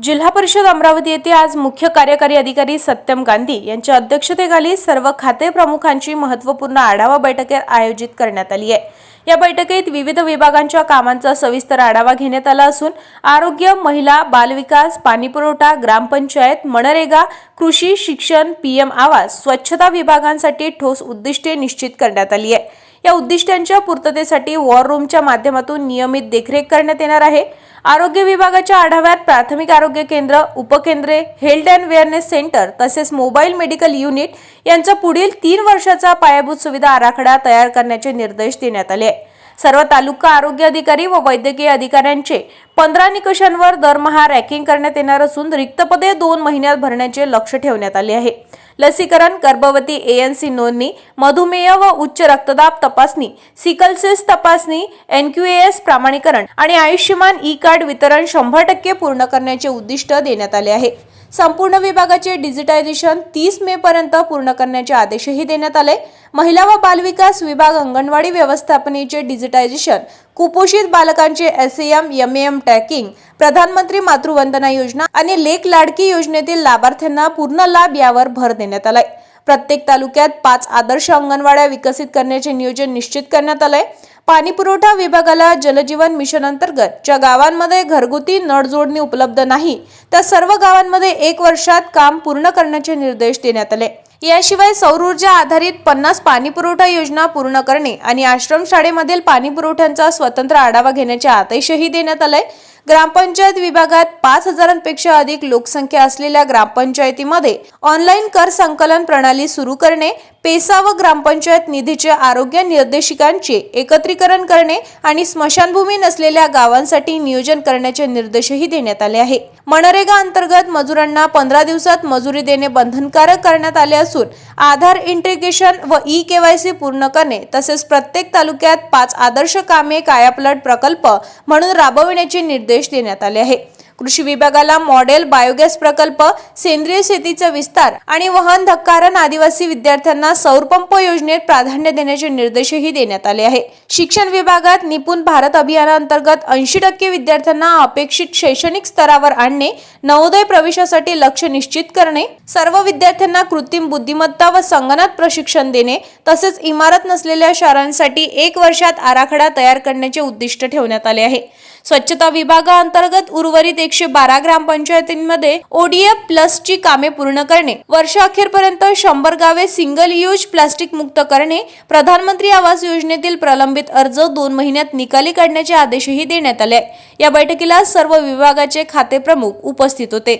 जिल्हा परिषद अमरावती येथे आज मुख्य कार्यकारी अधिकारी सत्यम गांधी यांच्या अध्यक्षतेखाली सर्व खाते प्रमुखांची महत्त्वपूर्ण आढावा बैठक आयोजित करण्यात आली आहे। या बैठकीत विविध विभागांच्या कामांचा सविस्तर आढावा घेण्यात आला असून आरोग्य, महिला, बालविकास, पाणीपुरवठा, ग्रामपंचायत, मनरेगा, कृषी, शिक्षण, पीएम आवास, स्वच्छता विभागांसाठी ठोस उद्दिष्टे निश्चित करण्यात आली आहे। या उद्दिष्टांच्या पूर्ततेसाठी वॉर रूमच्या माध्यमातून नियमित देखरेख करण्यात येणार आहे। आरोग्य विभागाच्या आढाव्यात प्राथमिक आरोग्य केंद्र, उपकेंद्रे, हेल्थ अँड वेअरनेस सेंटर तसेच मोबाईल मेडिकल युनिट यांचा पुढील 3 वर्षाचा पायाभूत सुविधा आराखडा तयार करण्याचे निर्देश देण्यात आले आहेत। सर्व तालुका आरोग्य अधिकारी व वैद्यकीय अधिकाऱ्यांचे 15 निकषांवर दरमहा रँकिंग करण्यात येणार असून रिक्त पदे 2 महिन्यात भरण्याचे लक्ष्य ठेवण्यात आले आहे। लसीकरण, गर्भवती ANC नोंदणी, मधुमेह व उच्च रक्तदाब तपासणी, सिकल सेल तपासणी, NQAS प्रमाणीकरण आणि आयुष्यमान ई-कार्ड वितरण 100% पूर्ण करण्याचे उद्दिष्ट देण्यात आले आहे। संपूर्ण विभागाचे डिजिटायझेशन 30 मे पर्यंत पूर्ण करण्याचे आदेशही देण्यात आले। महिला व बालविकास विभाग अंगणवाडी व्यवस्थापनेचे डिजिटायझेशन, कुपोषित बालकांचे SAM, MAM ट्रॅकिंग, प्रधानमंत्री मातृवंदना योजना आणि लेक लाडकी योजनेतील लाभार्थ्यांना पूर्ण लाभ यावर भर देण्यात आलाय। प्रत्येक तालुक्यात 5 आदर्श अंगणवाड्या विकसित करण्याचे नियोजन निश्चित करण्यात आलंय। पाणी पुरवठा विभागाला जलजीवन मिशन अंतर्गत ज्या गावांमध्ये घरगुती नळ जोडणी उपलब्ध नाही त्या सर्व गावांमध्ये 1 वर्षात काम पूर्ण करण्याचे निर्देश देण्यात आले। याशिवाय सौर ऊर्जा आधारित 50 पाणी पुरवठा योजना पूर्ण करणे आणि आश्रम शाळेमधील पाणी पुरवठ्याचा स्वतंत्र आढावा घेण्याचे आदेशही देण्यात आले। ग्रामपंचायत विभागात 5000पेक्षा अधिक लोकसंख्या असलेल्या ग्रामपंचायतीमध्ये ऑनलाईन कर संकलन प्रणाली सुरू करणे, पेसा व ग्रामपंचायत निधीचे आरोग्य निर्देशिकांचे एकत्रीकरण करणे आणि स्मशानभूमी नसलेल्या गावांसाठी नियोजन करण्याचे निर्देशही देण्यात आले आहे। मनरेगा अंतर्गत मजुरांना 15 दिवसात मजुरी देणे बंधनकारक करण्यात आले असून आधार इंटिग्रेशन व ई-KYC पूर्ण करणे तसेच प्रत्येक तालुक्यात 5 आदर्श कामे कायापालट प्रकल्प म्हणून राबविण्याचे निर्देश देण्यात आले आहे। कृषी विभागाला मॉडेल बायोगॅस प्रकल्प, सेंद्रिय शेतीचा विस्तार आणि वहन धक्कारण आदिवासी विद्यार्थ्यांना सौर पंप योजनेत प्राधान्य देण्याचे निर्देशही देण्यात आले आहे। शिक्षण विभागात निपुण भारत अभियानांतर्गत 80% विद्यार्थ्यांना अपेक्षित शैक्षणिक स्तरावर आणणे, नवोदय प्रवेशासाठी लक्ष्य निश्चित करणे, सर्व विद्यार्थ्यांना कृत्रिम बुद्धिमत्ता व संगणक प्रशिक्षण देणे तसेच इमारत नसलेल्या शाळांसाठी 1 वर्षात आराखडा तयार करण्याचे उद्दिष्ट ठेवण्यात आले आहे। स्वच्छता विभागाअंतर्गत उर्वरित 112 ग्रामपंचायतींमध्ये ODF प्लस ची कामे पूर्ण करणे, वर्षाअखेरपर्यंत 100 गावे सिंगल यूज प्लास्टिक मुक्त करणे, प्रधानमंत्री आवास योजनेतील प्रलंबित अर्ज 2 महिन्यात निकाली काढण्याचे आदेशही देण्यात आले। या बैठकीला सर्व विभागाचे खाते प्रमुख उपस्थित होते।